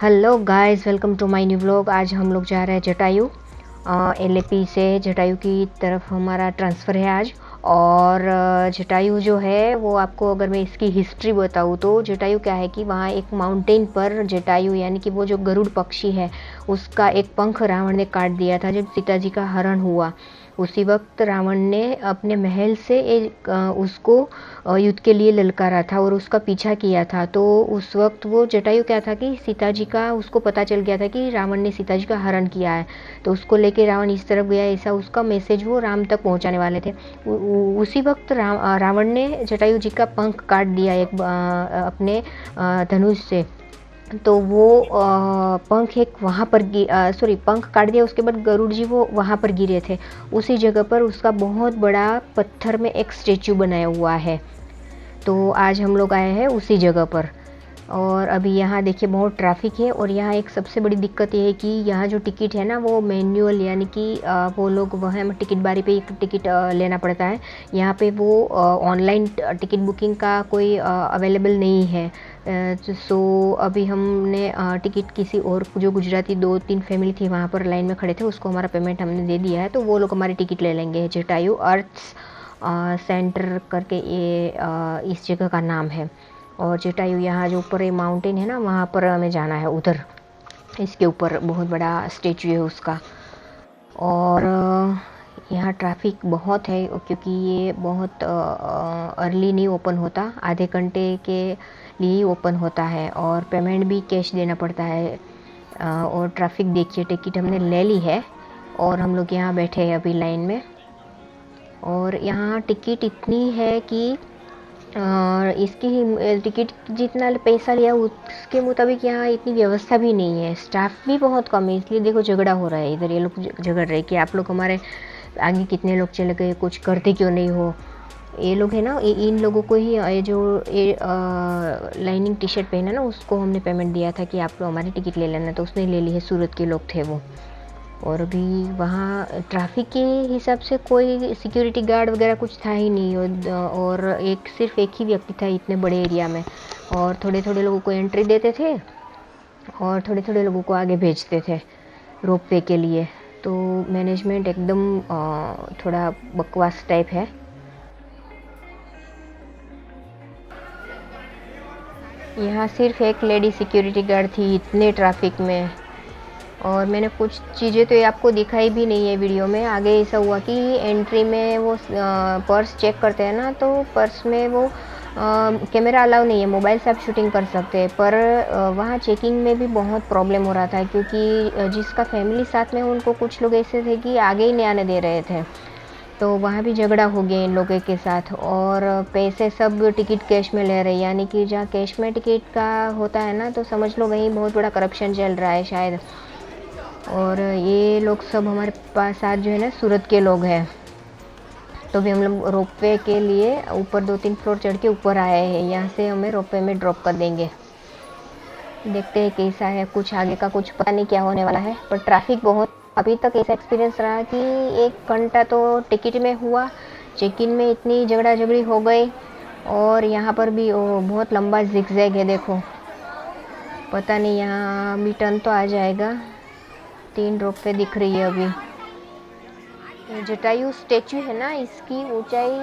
Hello guys, welcome to my new vlog. आज हम लोग जा रहे हैं जटायू। एलएपी से जटायू की तरफ हमारा ट्रांसफ़र है आज। और जटायू जो है वो आपको अगर मैं इसकी हिस्ट्री बताऊँ तो जटायू क्या है कि वहाँ एक माउंटेन पर जटायू यानी कि वो जो गरुड़ पक्षी है उसका एक पंख रावण ने काट दिया था जब सीता जी का हरण हुआ। उसी वक्त रावण ने अपने महल से उसको युद्ध के लिए ललकारा था और उसका पीछा किया था। तो उस वक्त वो जटायु क्या था कि सीता जी का उसको पता चल गया था कि रावण ने सीता जी का हरण किया है। तो उसको लेके रावण इस तरफ गया, ऐसा उसका मैसेज वो राम तक पहुंचाने वाले थे। उसी वक्त रावण ने जटायु जी का पंख काट दिया अपने धनुष से। तो वो पंख एक वहाँ पर पंख काट दिया। उसके बाद गरुड़ जी वो वहाँ पर गिरे थे। उसी जगह पर उसका बहुत बड़ा पत्थर में एक स्टेचू बनाया हुआ है। तो आज हम लोग आए हैं उसी जगह पर। और अभी यहाँ देखिए बहुत ट्रैफिक है। और यहाँ एक सबसे बड़ी दिक्कत ये है कि यहाँ जो टिकट है ना वो मैनुअल यानी कि वो लोग वहाँ टिकट बारी पे एक टिकट लेना पड़ता है। यहाँ पे वो ऑनलाइन टिकट बुकिंग का कोई अवेलेबल नहीं है। सो अभी हमने टिकट किसी और जो गुजराती 2-3 फैमिली थी वहाँ पर लाइन में खड़े थे, उसको हमारा पेमेंट हमने दे दिया है। तो वो लोग हमारी टिकट ले लेंगे। जटायू अर्थ्स सेंटर करके ये इस जगह का नाम है। और जटायू यहाँ जो ऊपर ये माउंटेन है ना वहाँ पर हमें जाना है उधर। इसके ऊपर बहुत बड़ा स्टेचू है उसका। और यहाँ ट्रैफिक बहुत है क्योंकि ये बहुत अर्ली नहीं ओपन होता, आधे घंटे के लिए ही ओपन होता है और पेमेंट भी कैश देना पड़ता है। और ट्रैफिक देखिए, टिकट हमने ले ली है और हम लोग यहाँ बैठे हैं अभी लाइन में। और यहाँ टिकट इतनी है कि इसकी टिकट जितना पैसा लिया उसके मुताबिक यहाँ इतनी व्यवस्था भी नहीं है। स्टाफ भी बहुत कम है, इसलिए देखो झगड़ा हो रहा है इधर। ये लोग झगड़ रहे कि आप लोग हमारे आगे कितने लोग चले गए, कुछ करते क्यों नहीं हो। ये लोग है ना, इन लोगों को ही ये जो लाइनिंग टी शर्ट पहना ना उसको हमने पेमेंट दिया था कि आप लोग हमारी टिकट ले लेना। तो उसने ले ली है, सूरत के लोग थे वो। और अभी वहाँ ट्रैफिक के हिसाब से कोई सिक्योरिटी गार्ड वगैरह कुछ था ही नहीं। और सिर्फ एक ही व्यक्ति था इतने बड़े एरिया में। और थोड़े थोड़े लोगों को एंट्री देते थे और थोड़े थोड़े लोगों को आगे भेजते थे रोप वे के लिए। तो मैनेजमेंट एकदम थोड़ा बकवास टाइप है। यहाँ सिर्फ एक लेडी सिक्योरिटी गार्ड थी इतने ट्रैफिक में। और मैंने कुछ चीज़ें तो ये आपको दिखाई भी नहीं है वीडियो में। आगे ऐसा हुआ कि एंट्री में वो पर्स चेक करते हैं ना, तो पर्स में वो कैमरा अलाउ नहीं है, मोबाइल से आप शूटिंग कर सकते हैं। पर वहाँ चेकिंग में भी बहुत प्रॉब्लम हो रहा था क्योंकि जिसका फैमिली साथ में उनको कुछ लोग ऐसे थे कि आगे ही नहीं आने दे रहे थे। तो वहाँ भी झगड़ा हो गया इन लोगों के साथ। और पैसे सब टिकट कैश में ले रहे, यानी कि जहाँ कैश में टिकट का होता है ना तो समझ लो वहीं बहुत बड़ा करप्शन चल रहा है शायद। और ये लोग सब हमारे पास साथ जो है ना सूरत के लोग हैं। तो भी हम लोग रोपवे के लिए ऊपर 2-3 फ्लोर चढ़ के ऊपर आए हैं। यहाँ से हमें रोपवे में ड्रॉप कर देंगे। देखते हैं कैसा है, कुछ आगे का कुछ पता नहीं क्या होने वाला है। पर ट्रैफिक बहुत, अभी तक ऐसा एक्सपीरियंस रहा कि 1 घंटा तो टिकट में हुआ, चेक इन में इतनी झगड़ा झगड़ी हो गई। और यहाँ पर भी बहुत लंबा जिगजैग है, देखो पता नहीं यहाँ भी टर्न तो आ जाएगा। 3 रोपवे दिख रही है अभी। जटायू स्टेचू है ना, इसकी ऊंचाई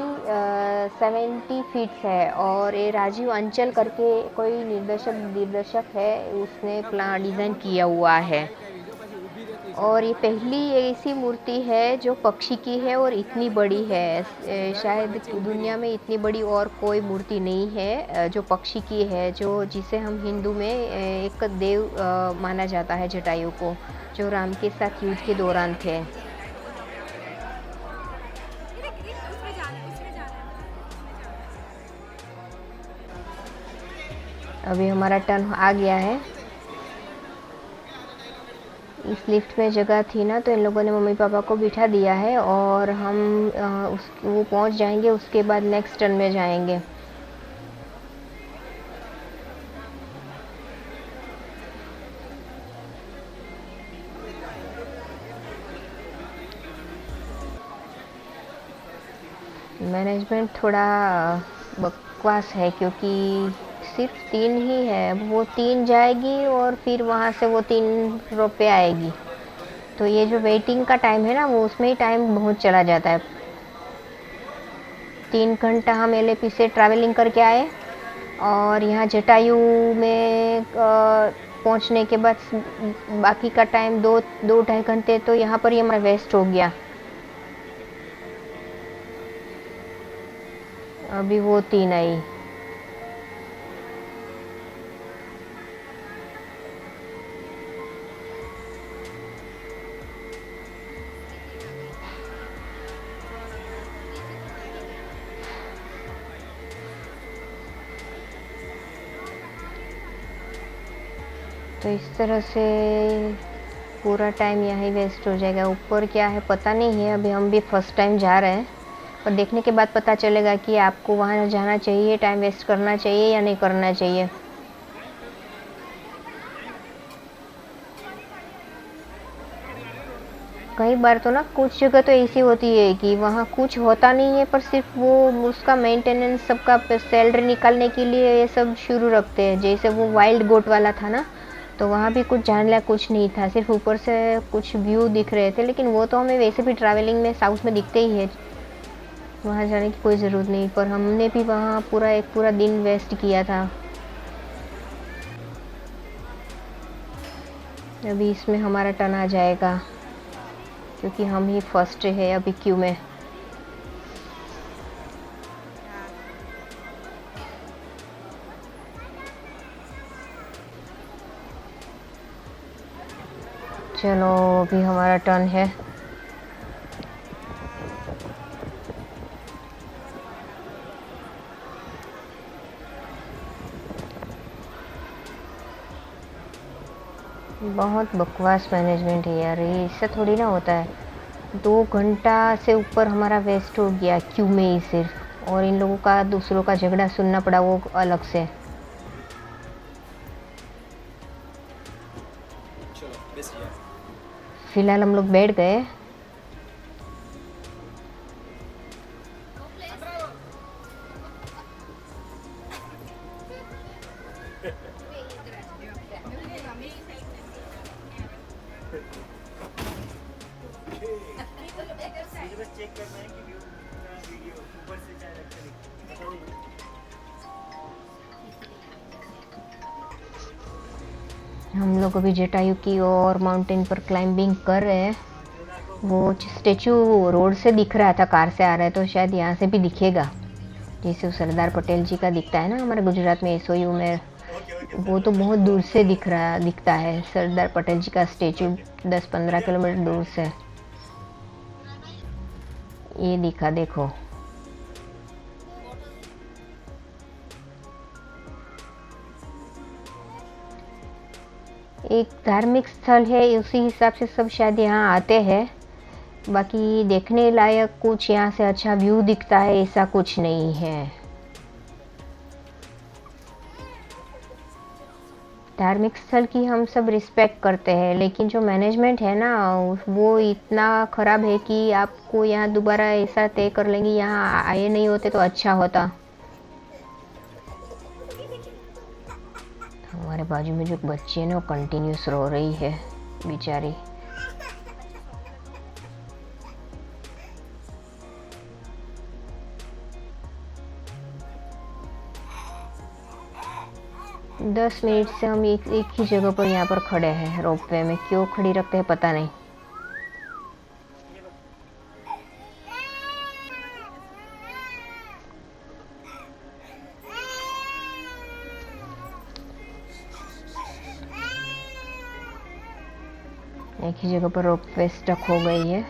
70 फीट है। और ये राजीव अंचल करके कोई निर्देशक है, उसने प्लान डिज़ाइन किया हुआ है। और ये पहली ऐसी मूर्ति है जो पक्षी की है और इतनी बड़ी है। शायद दुनिया में इतनी बड़ी और कोई मूर्ति नहीं है जो पक्षी की है, जो जिसे हम हिंदू में एक देव माना जाता है जटायु को, जो राम के साथ युद्ध के दौरान थे। अभी हमारा टर्न आ गया है। इस लिफ्ट में जगह थी ना तो इन लोगों ने मम्मी पापा को बिठा दिया है और हम वो पहुंच जाएंगे, उसके बाद नेक्स्ट टर्न में जाएंगे। मैनेजमेंट थोड़ा बकवास है क्योंकि सिर्फ 3 ही है, वो 3 जाएगी और फिर वहाँ से वो 3 रोड पे आएगी। तो ये जो वेटिंग का टाइम है ना, वो उसमें ही टाइम बहुत चला जाता है। 3 घंटा हम एलएपी से ट्रैवलिंग करके आए और यहाँ जटायू में पहुँचने के बाद बाकी का टाइम 2-2.5 घंटे तो यहाँ पर ही हमारा वेस्ट हो गया। अभी वो 3 आई। तो इस तरह से पूरा टाइम यहाँ ही वेस्ट हो जाएगा। ऊपर क्या है पता नहीं है, अभी हम भी फर्स्ट टाइम जा रहे हैं, पर देखने के बाद पता चलेगा कि आपको वहाँ जाना चाहिए, टाइम वेस्ट करना चाहिए या नहीं करना चाहिए। कई बार तो ना कुछ जगह तो ऐसी होती है कि वहाँ कुछ होता नहीं है, पर सिर्फ वो उसका मेंटेनेंस सबका सैलरी निकालने के लिए ये सब शुरू रखते हैं। जैसे वो वाइल्ड गोट वाला था ना, तो वहाँ भी कुछ जानने लायक कुछ नहीं था, सिर्फ ऊपर से कुछ व्यू दिख रहे थे, लेकिन वो तो हमें वैसे भी ट्रैवलिंग में साउथ में दिखते ही है, वहाँ जाने की कोई ज़रूरत नहीं। पर हमने भी वहाँ एक पूरा दिन वेस्ट किया था। अभी इसमें हमारा टर्न आ जाएगा क्योंकि हम ही फर्स्ट है अभी क्यू में। चलो अभी हमारा टर्न है। बहुत बकवास मैनेजमेंट है यार, ये इससे थोड़ी ना होता है। 2 घंटा से ऊपर हमारा वेस्ट हो गया क्यू में ही सिर्फ, और इन लोगों का दूसरों का झगड़ा सुनना पड़ा वो अलग से। फिलहाल हम लोग बैठ गए। हम लोग अभी जटायू की और माउंटेन पर क्लाइंबिंग कर रहे हैं। वो स्टेचू रोड से दिख रहा था, कार से आ रहा है, तो शायद यहाँ से भी दिखेगा, जैसे सरदार पटेल जी का दिखता है ना हमारे गुजरात में एसओयू में। वो तो बहुत दूर से दिखता है सरदार पटेल जी का स्टेचू, 10-15 किलोमीटर दूर से ये दिखा, देखो। एक धार्मिक स्थल है, उसी हिसाब से सब शायद यहाँ आते हैं। बाकी देखने लायक कुछ यहाँ से अच्छा व्यू दिखता है ऐसा कुछ नहीं है। धार्मिक स्थल की हम सब रिस्पेक्ट करते हैं, लेकिन जो मैनेजमेंट है ना वो इतना ख़राब है कि आपको यहाँ दोबारा ऐसा तय कर लेंगे, यहाँ आए नहीं होते तो अच्छा होता। हमारे बाजू में जो बच्ची है ना वो कंटिन्यूस रो रही है बेचारी। दस मिनट से हम एक ही जगह पर यहाँ पर खड़े हैं रोपवे में। क्यों खड़ी रखते हैं पता नहीं। एक ही जगह पर रोपवे स्टक हो गई है,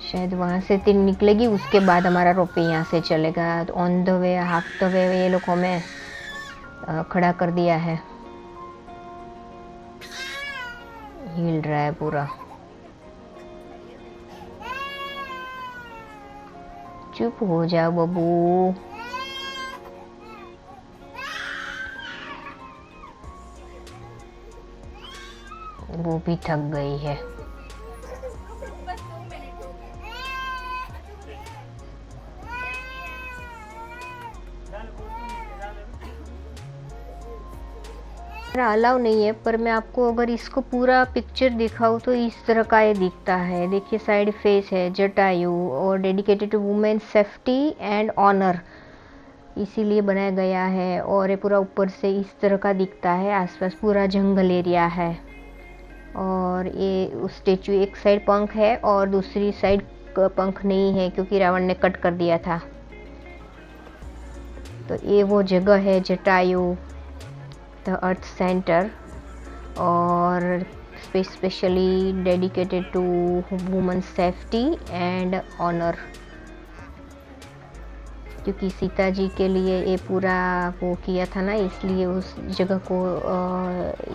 शायद वहाँ से तीन निकलेगी, उसके बाद हमारा रोपवे यहाँ से चलेगा। On the way, half the way ये लोग हमें खड़ा कर दिया है। हिल रहा है पूरा। चुप हो जाओ बबू। वो भी थक गई है। मेरा अलाउ नहीं है, पर मैं आपको अगर इसको पूरा पिक्चर दिखाऊँ तो इस तरह का ये दिखता है। देखिए साइड फेस है जटायु और dedicated to women safety and honour, इसीलिए बनाया गया है। और ये पूरा ऊपर से इस तरह का दिखता है, आसपास पूरा जंगल एरिया है। और ये उस स्टेचू एक साइड पंख है और दूसरी साइड पंख नहीं है, क्योंकि रावण ने कट कर दिया था। तो ये वो जगह है जटायु द अर्थ सेंटर, और specially dedicated to women safety and honour, क्योंकि सीता जी के लिए ये पूरा वो किया था ना, इसलिए उस जगह को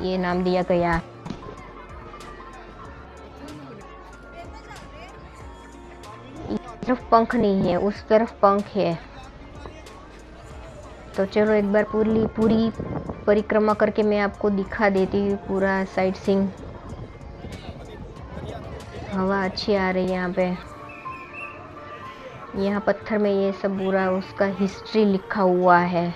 ये नाम दिया गया। इस तरफ पंख नहीं है, उस तरफ पंख है। तो चलो एक बार पूरी परिक्रमा करके मैं आपको दिखा देती हूँ पूरा साइट सीइंग। हवा अच्छी आ रही है यहाँ पे। यहाँ पत्थर में ये सब पूरा उसका हिस्ट्री लिखा हुआ है।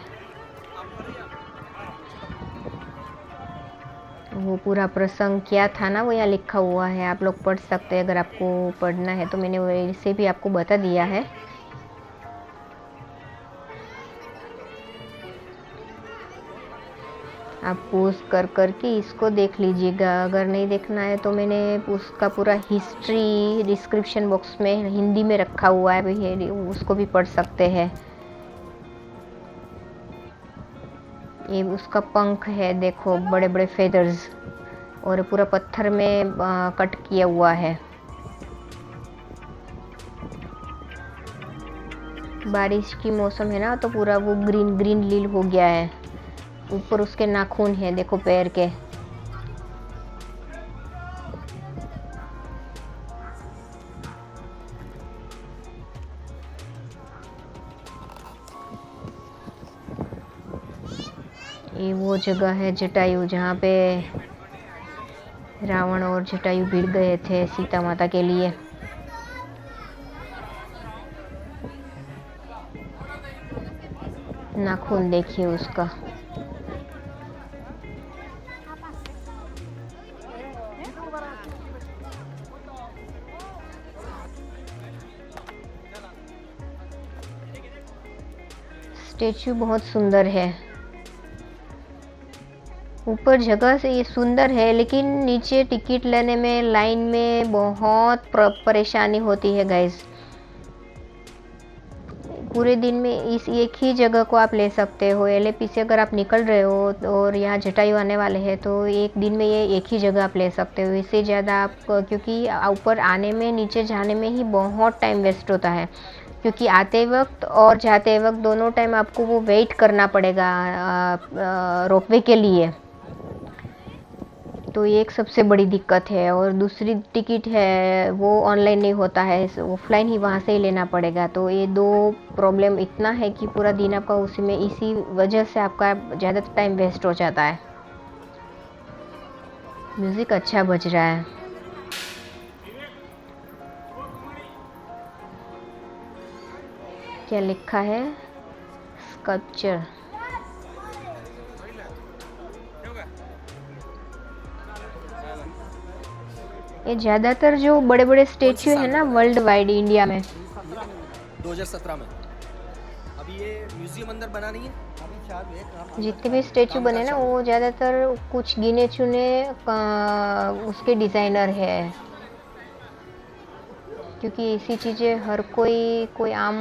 वो पूरा प्रसंग क्या था ना, वो यहाँ लिखा हुआ है, आप लोग पढ़ सकते हैं। अगर आपको पढ़ना है तो मैंने वैसे भी आपको बता दिया है। आप पोस्ट कर के इसको देख लीजिएगा। अगर नहीं देखना है तो मैंने उसका पूरा हिस्ट्री डिस्क्रिप्शन बॉक्स में हिंदी में रखा हुआ है, उसको भी पढ़ सकते हैं। ये उसका पंख है, देखो बड़े बड़े फेदर्स, और पूरा पत्थर में कट किया हुआ है। बारिश की मौसम है ना, तो पूरा वो ग्रीन ग्रीन लील हो गया है। ऊपर उसके नाखून है, देखो पैर के। ये वो जगह है जटायु, जहाँ पे रावण और जटायु भिड़ गए थे सीता माता के लिए। नाखून देखिए उसका। स्टेचू बहुत सुंदर है। ऊपर जगह से ये सुंदर है, लेकिन नीचे टिकट लेने में लाइन में बहुत परेशानी होती है गाइस। पूरे दिन में इस एक ही जगह को आप ले सकते हो। एलएपी से अगर आप निकल रहे हो और यहाँ जटायु आने वाले हैं तो एक दिन में ये एक ही जगह आप ले सकते हो। इससे ज़्यादा आप, क्योंकि ऊपर आने में नीचे जाने में ही बहुत टाइम वेस्ट होता है, क्योंकि आते वक्त और जाते वक्त दोनों टाइम आपको वो वेट करना पड़ेगा रोपवे के लिए। तो ये एक सबसे बड़ी दिक्कत है। और दूसरी टिकट है वो ऑनलाइन नहीं होता है, ऑफलाइन ही वहाँ से ही लेना पड़ेगा। तो ये दो प्रॉब्लम इतना है कि पूरा दिन आपका उसी में, इसी वजह से आपका ज़्यादा टाइम वेस्ट हो जाता है। म्यूज़िक अच्छा बज रहा है। क्या लिखा है? स्कल्पचर। ये ज़्यादातर जो बड़े बड़े स्टेच्यू है ना वर्ल्ड वाइड, इंडिया में 2017 में, अभी ये म्यूजियम अंदर बना नहीं है। जितने भी स्टेच्यू बने ना, वो ज़्यादातर कुछ गिने चुने उसके डिज़ाइनर है, क्योंकि ऐसी चीज़ें हर कोई आम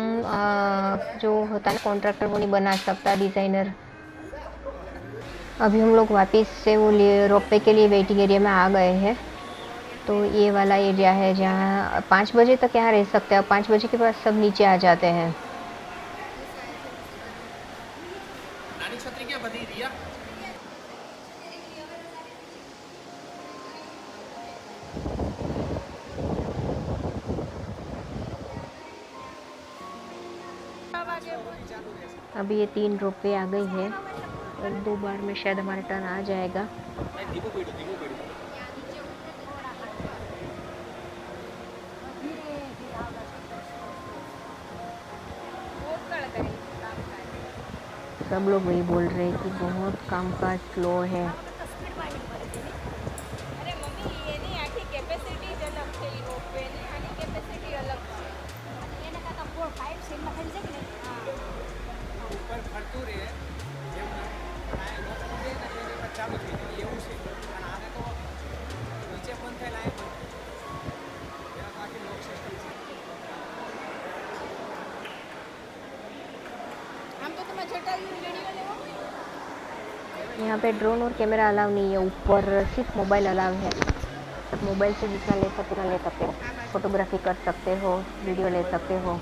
जो होता है कॉन्ट्रैक्टर वो नहीं बना सकता, डिज़ाइनर। अभी हम लोग वापस से वो रोपवे के लिए वेटिंग एरिया में आ गए हैं। तो ये वाला एरिया है जहाँ 5 बजे तक यहाँ रह सकते हैं। 5 बजे के बाद सब नीचे आ जाते हैं। नानी छतरी क्या बदी दिया? अभी ये 3 रोपवे आ गई है और 2 बार में शायद हमारा टर्न आ जाएगा। सब लोग वही बोल रहे हैं कि बहुत कामकाज स्लो है। यहाँ पे ड्रोन और कैमरा अलाउ नहीं है, ऊपर सिर्फ मोबाइल अलाउ है। मोबाइल से जितना ले सकते उतना ले सकते हो, फोटोग्राफी कर सकते हो, वीडियो ले सकते हो।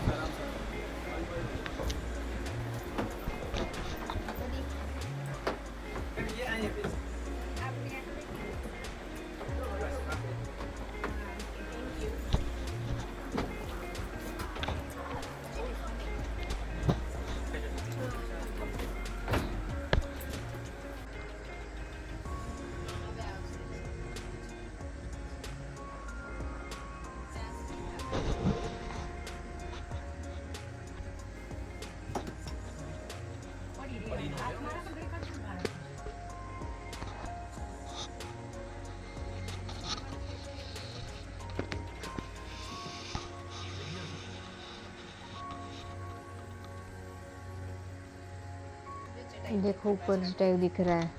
देखो ऊपर जटायु दिख रहा है।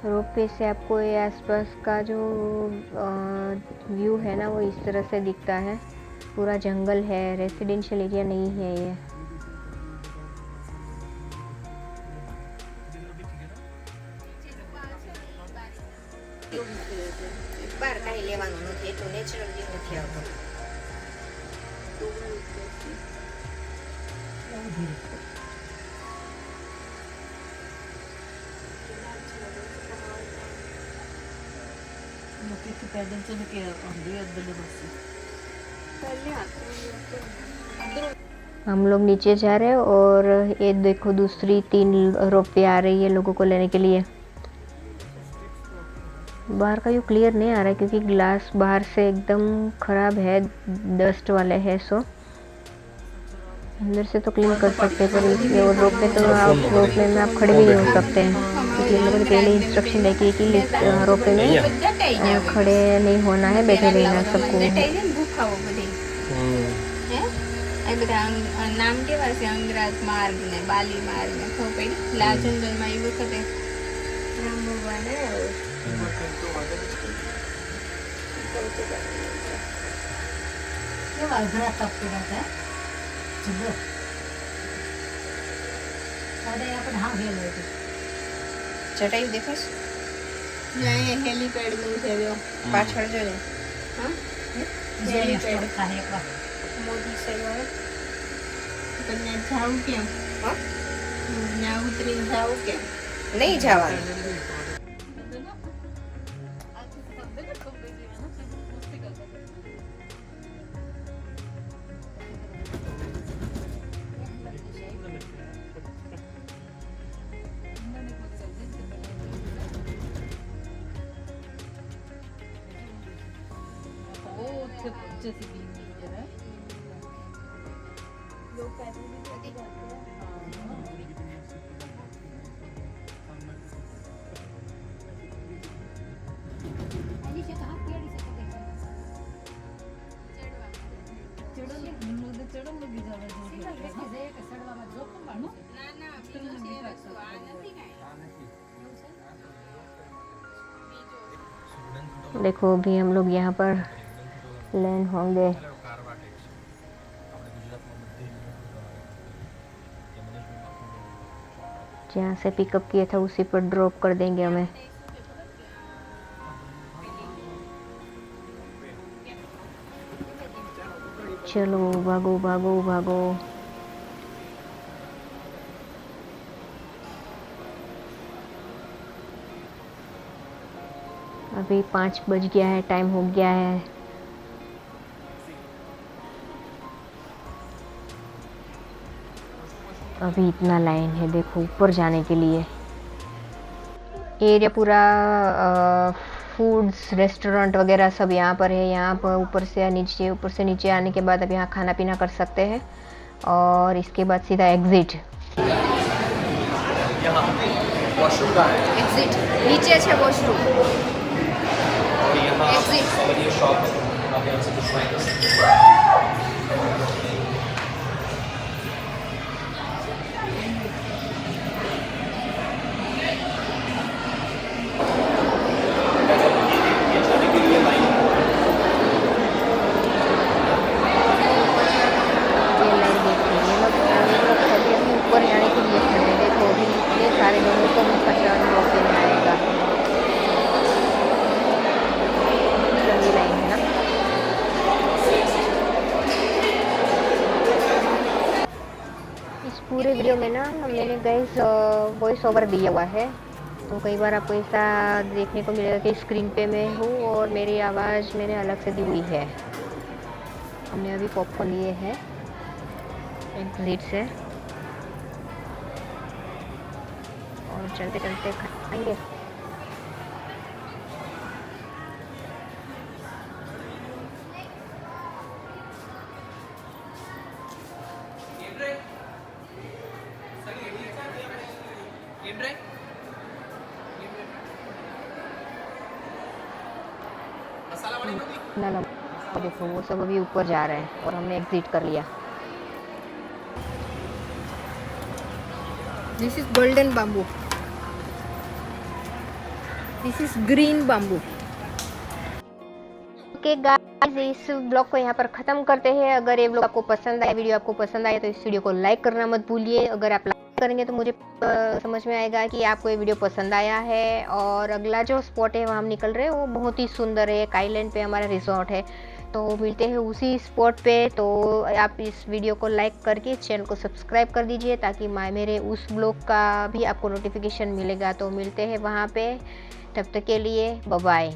रोपवे से आपको ये आसपास का जो व्यू है ना वो इस तरह से दिखता है। पूरा जंगल है, रेसिडेंशियल एरिया नहीं है ये। બાર કાંઈ લેવાનું નથી, એટલું નેચરલ વ્યૂ નથી આવતો. पैदल चल के अंदर बस हम लोग नीचे जा रहे हैं और ये देखो दूसरी 3 रोपवे आ रही है लोगों को लेने के लिए। बाहर का व्यू क्लियर नहीं आ रहा है क्योंकि ग्लास बाहर से एकदम ख़राब है, डस्ट वाले है। सो अंदर से तो क्लीन कर सकते हैं, पर इसलिए और रोपवे तो आप रोपवे में आप खड़े भी नहीं हो सकते हैं क्योंकि लोगों ने पहले इंस्ट्रक्शन देखी कि रोपवे में खड़े नहीं होना है, बैठे रहना सबको। નામ કેવા છે? અંગરાજ માર્ગ ને બાલી માર્ગ ને ખબર પડી. લાલ જંગલમાં એ વખતે રામ ભગવાન કેવા અઘરા તપ કર્યા હતા. આપણે હા ગયેલો હતો. જટાયુ દેખાશ? અહીંયા હેલીપેડ નું છે, પાછળ જોઈએ. હા, હેલીપેડ થાય એકવાર મોટી સાઈડ તમને જાવું કેમ? હા, ના ઉતરીને જાવું કેમ? નહીં જવાનું. देखो अभी हम लोग यहाँ पर लैंड होंगे। जहाँ से पिकअप किया था उसी पर ड्रॉप कर देंगे हमें। चलो भागो भागो भागो। अभी 5 बज गया है, टाइम हो गया है। अभी इतना लाइन है देखो ऊपर जाने के लिए। एरिया पूरा फूड्स रेस्टोरेंट वगैरह सब यहाँ पर है। यहाँ पर ऊपर से नीचे आने के बाद अब यहाँ खाना पीना कर सकते हैं और इसके बाद सीधा एग्जिट। यहाँ वॉशरूम का है, एग्जिट नीचे છે वॉशरूम और यहाँ Exit. और ये शॉप है, आप यहाँ से कुछ ट्राई कर सकते हैं। ये जाने के लिए लाइन है। ये लाइन देखिए, ये लोग सभी अभी ऊपर जाने के लिए खड़े हैं। देखो अभी इतने सारे लोगों को भी 50 मौके में आएगा। लंबी लाइन है ना। इस पूरे वीडियो में ना मैंने गाइस वॉइस ओवर दिया हुआ है, तो कई बार आपको ऐसा देखने को मिलेगा कि स्क्रीन पे मैं हूँ और मेरी आवाज़ मैंने अलग से दी हुई है। हमने अभी पॉपकॉर्न लिए हैं एग्जिट से और चलते चलते खाएंगे। ना ना, देखो वो सब अभी ऊपर जा रहे हैं और हमने एग्जिट कर लिया। This is golden bamboo. This is green bamboo. Okay guys, इस ब्लॉग को यहाँ पर ख़त्म करते हैं। अगर ये ब्लॉग आपको पसंद आया, वीडियो आपको पसंद आया, तो इस वीडियो को लाइक करना मत भूलिए। अगर आप लाइक करेंगे तो मुझे समझ में आएगा कि आपको ये वीडियो पसंद आया है। और अगला जो स्पॉट है वहाँ हम निकल रहे हैं वो बहुत ही सुंदर है, एक आइलैंड पे हमारा रिजॉर्ट है, तो मिलते हैं उसी स्पॉट पे। तो आप इस वीडियो को लाइक करके चैनल को सब्सक्राइब कर दीजिए ताकि मेरे उस ब्लॉग का भी आपको नोटिफिकेशन मिलेगा। तो मिलते हैं वहाँ पे, तब तक के लिए बाय बाय।